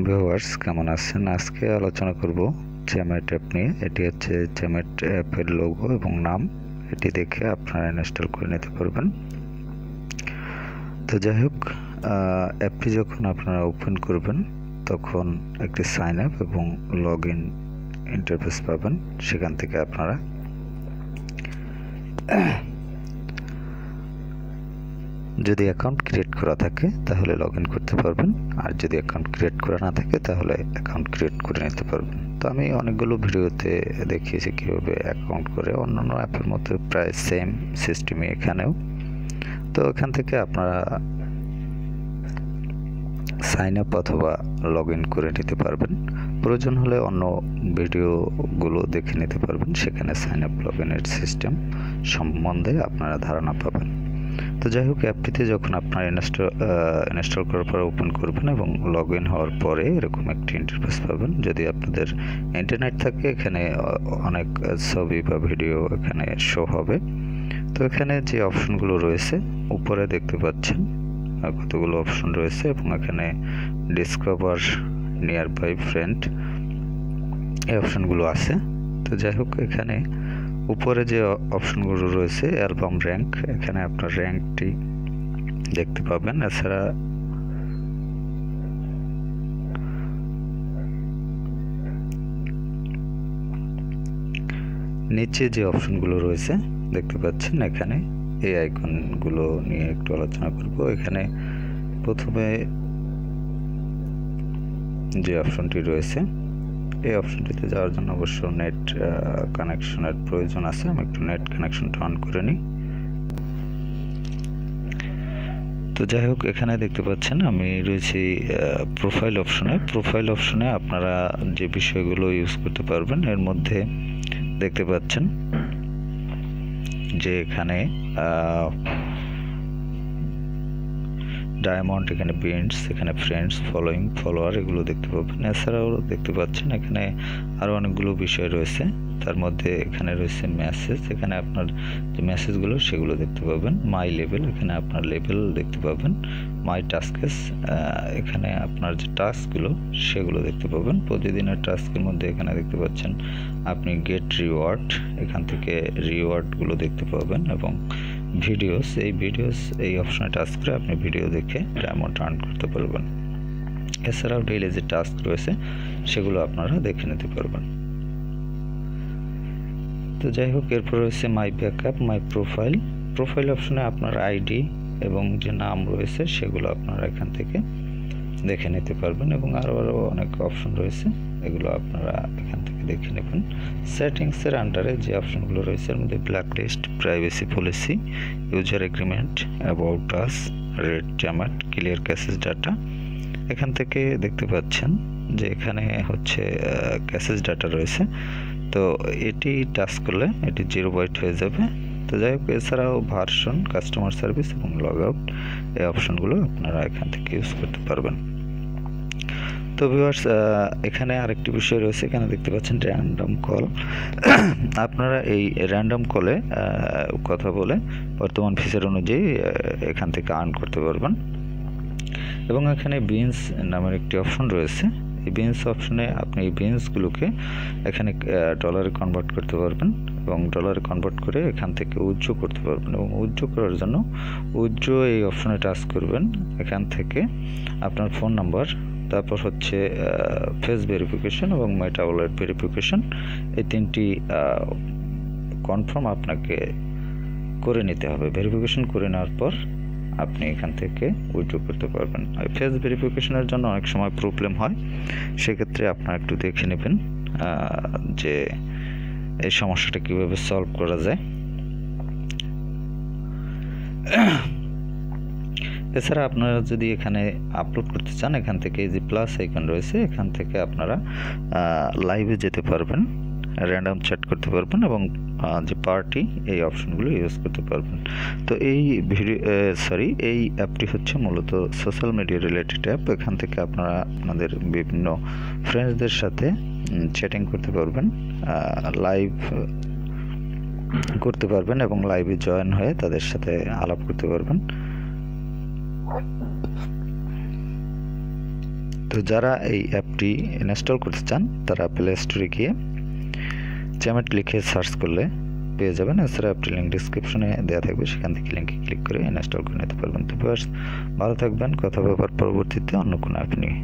Viewers, কেমন আছেন? আজকে আলোচনা করব চ্যামেট অ্যাপ নিয়ে। এটি হচ্ছে চ্যামেট অ্যাপের লোগো এবং নাম। এটি দেখে আপনারা ইনস্টল করে নিতে পারবেন। তো যাই হোক, অ্যাপটি যখন আপনারা ওপেন করবেন তখন একটি সাইন আপ এবং লগ ইন ইন্টারফেস পাবেন। সেখান থেকে আপনারা যদি অ্যাকাউন্ট ক্রিয়েট করা থাকে তাহলে লগ ইন করতে পারবেন, আর যদি অ্যাকাউন্ট ক্রিয়েট করা না থাকে তাহলে অ্যাকাউন্ট ক্রিয়েট করে নিতে পারবেন। তো আমি অনেকগুলো ভিডিওতে দেখিয়েছি কীভাবে অ্যাকাউন্ট করে, অন্যান্য অ্যাপের মধ্যে প্রায় সেম সিস্টেমই এখানেও। তো এখান থেকে আপনারা সাইন আপ অথবা লগ ইন করে নিতে পারবেন। প্রয়োজন হলে অন্য ভিডিওগুলো দেখে নিতে পারবেন, সেখানে সাইন আপ লগ ইনের সিস্টেম সম্বন্ধে আপনারা ধারণা পাবেন। তো যাই হোক, অ্যাপটিতে যখন আপনারা ইনস্টল করার পর ওপেন করবেন এবং লগ ইন হওয়ার পরে এরকম একটি ইন্টারফেস পাবেন। যদি আপনাদের ইন্টারনেট থাকে, এখানে অনেক ছবি বা ভিডিও এখানে শো হবে। তো এখানে যে অপশনগুলো রয়েছে উপরে দেখতে পাচ্ছেন, কতগুলো অপশন রয়েছে এবং এখানে ডিসকভার, নিয়ার বাই, ফ্রেন্ড এই অপশনগুলো আছে। তো যাই হোক, এখানে উপরে যে অপশনগুলো রয়েছে অ্যালবাম র্যাঙ্ক, এখানে আপনার র্যাঙ্কটি দেখতে পাবেন। এছাড়া নিচে যে অপশনগুলো রয়েছে দেখতে পাচ্ছেন, এখানে এই আইকনগুলো নিয়ে একটু আলোচনা করব। এখানে প্রথমে যে অপশনটি রয়েছে, এই অপশনটিতে যাওয়ার জন্য অবশ্য নেট কানেকশনের প্রয়োজন আছে। আমি একটু নেট কানেকশনটা অন করে নিই। তো যাই হোক, এখানে দেখতে পাচ্ছেন আমি রয়েছি প্রোফাইল অপশনে। প্রোফাইল অপশনে আপনারা যে বিষয়গুলো ইউজ করতে পারবেন, এর মধ্যে দেখতে পাচ্ছেন যে এখানে ডায়মন্ড, এখানে বিন্ডস, এখানে ফ্রেন্ডস, ফলোয়িং, ফলোয়ার, এগুলো দেখতে পাবেন। এছাড়াও দেখতে পাচ্ছেন এখানে আরও অনেকগুলো বিষয় রয়েছে। তার মধ্যে এখানে রয়েছে মেসেজ, এখানে আপনার যে মেসেজগুলো সেগুলো দেখতে পাবেন। মাই লেভেল, এখানে আপনার লেভেল দেখতে পাবেন। মাই টাস্কেস, এখানে আপনার যে টাস্কগুলো সেগুলো দেখতে পাবেন। প্রতিদিনের টাস্কের মধ্যে এখানে দেখতে পাচ্ছেন আপনি গেট রিওয়ার্ড, এখান থেকে রিওয়ার্ডগুলো দেখতে পাবেন। এবং ভিডিওস, এই অপশনে টাচ করে আপনি ভিডিও দেখে ডায়মন্ড আর্ন করতে পারবেন। এছাড়াও ডেইলি যে টাস্ক রয়েছে সেগুলো আপনারা দেখে নিতে পারবেন। তো যাই হোক, এরপর রয়েছে মাই ব্যাকআপ, মাই প্রোফাইল। প্রোফাইল অপশনে আপনার আইডি এবং যে নাম রয়েছে সেগুলো আপনারা এখান থেকে দেখে নিতে পারবেন। এবং আরও অনেক অপশন রয়েছে, এগুলো আপনারা এখান থেকে দেখে নেবেন। সেটিংসের আন্ডারে যে অপশনগুলো রয়েছে এর মধ্যে black list, privacy policy, user agreement, about us, red Chamet, clear caches data. এখান থেকে দেখতে পাচ্ছেন যে এখানে হচ্ছে ক্যাশেজ ডাটা রয়েছে। তো এটি টাচ করলে এটি 0 বাইট হয়ে যাবে। তো যাই হোক, এছাড়াও ভার্সন, কাস্টমার সার্ভিস এবং লগ আউট, এই অপশনগুলো আপনারা এখান থেকে ইউজ করতে পারবেন। তো ভিউয়ার্স, এখানে আরেকটি বিষয় রয়েছে, এখানে দেখতে পাচ্ছেন র্যান্ডম কল। আপনারা এই র্যান্ডম কলে কথা বলে বর্তমান ফিচার অনুযায়ী এখান থেকে আর্ন করতে পারবেন। এবং এখানে বিনস নামের একটি অপশন রয়েছে। এই বিনস অপশনে আপনি এই বিনসগুলোকে এখানে ডলারে কনভার্ট করতে পারবেন এবং ডলারে কনভার্ট করে এখান থেকে উইথড্র করতে পারবেন। এবং উইথড্র করার জন্য উইথড্র এই অপশনে টাচ করবেন। এখান থেকে আপনার ফোন নাম্বার, তারপর হচ্ছে ফেস ভেরিফিকেশন এবং মেটা ওয়ালেট ভেরিফিকেশন, এই তিনটি কনফার্ম আপনাকে করে নিতে হবে। ভেরিফিকেশন করে নেওয়ার পর আপনি এখান থেকে উইথড্র করতে পারবেন। ফেস ভেরিফিকেশনের জন্য অনেক সময় প্রবলেম হয়, সেক্ষেত্রে আপনারা একটু দেখে নেবেন যে এই সমস্যাটা কীভাবে সলভ করা যায়। এছাড়া আপনারা যদি এখানে আপলোড করতে চান, এখান থেকে এই যে প্লাস আইকন রয়েছে, এখান থেকে আপনারা লাইভে যেতে পারবেন, র্যান্ডম চ্যাট করতে পারবেন এবং যে পার্টি, এই অপশনগুলো ইউজ করতে পারবেন। তো এই এই অ্যাপটি হচ্ছে মূলত সোশ্যাল মিডিয়া রিলেটেড অ্যাপ। এখান থেকে আপনারা আপনাদের বিভিন্ন ফ্রেন্ডসদের সাথে চ্যাটিং করতে পারবেন, লাইভ করতে পারবেন এবং লাইভে জয়েন হয়ে তাদের সাথে আলাপ করতে পারবেন। তো যারা এই অ্যাপটি ইনস্টল করতে চান তারা প্লে স্টোরে গিয়ে চ্যামেট লিখে সার্চ করলে পেয়ে যাবেন। এছাড়া অ্যাপটির লিঙ্ক ডিসক্রিপশনে দেওয়া থাকবে, সেখান থেকে লিঙ্কে ক্লিক করে ইনস্টল করে নিতে পারবেন। তো ভালো থাকবেন, কথা বলবার পরবর্তীতে অন্য কোনো অ্যাপ নিয়ে।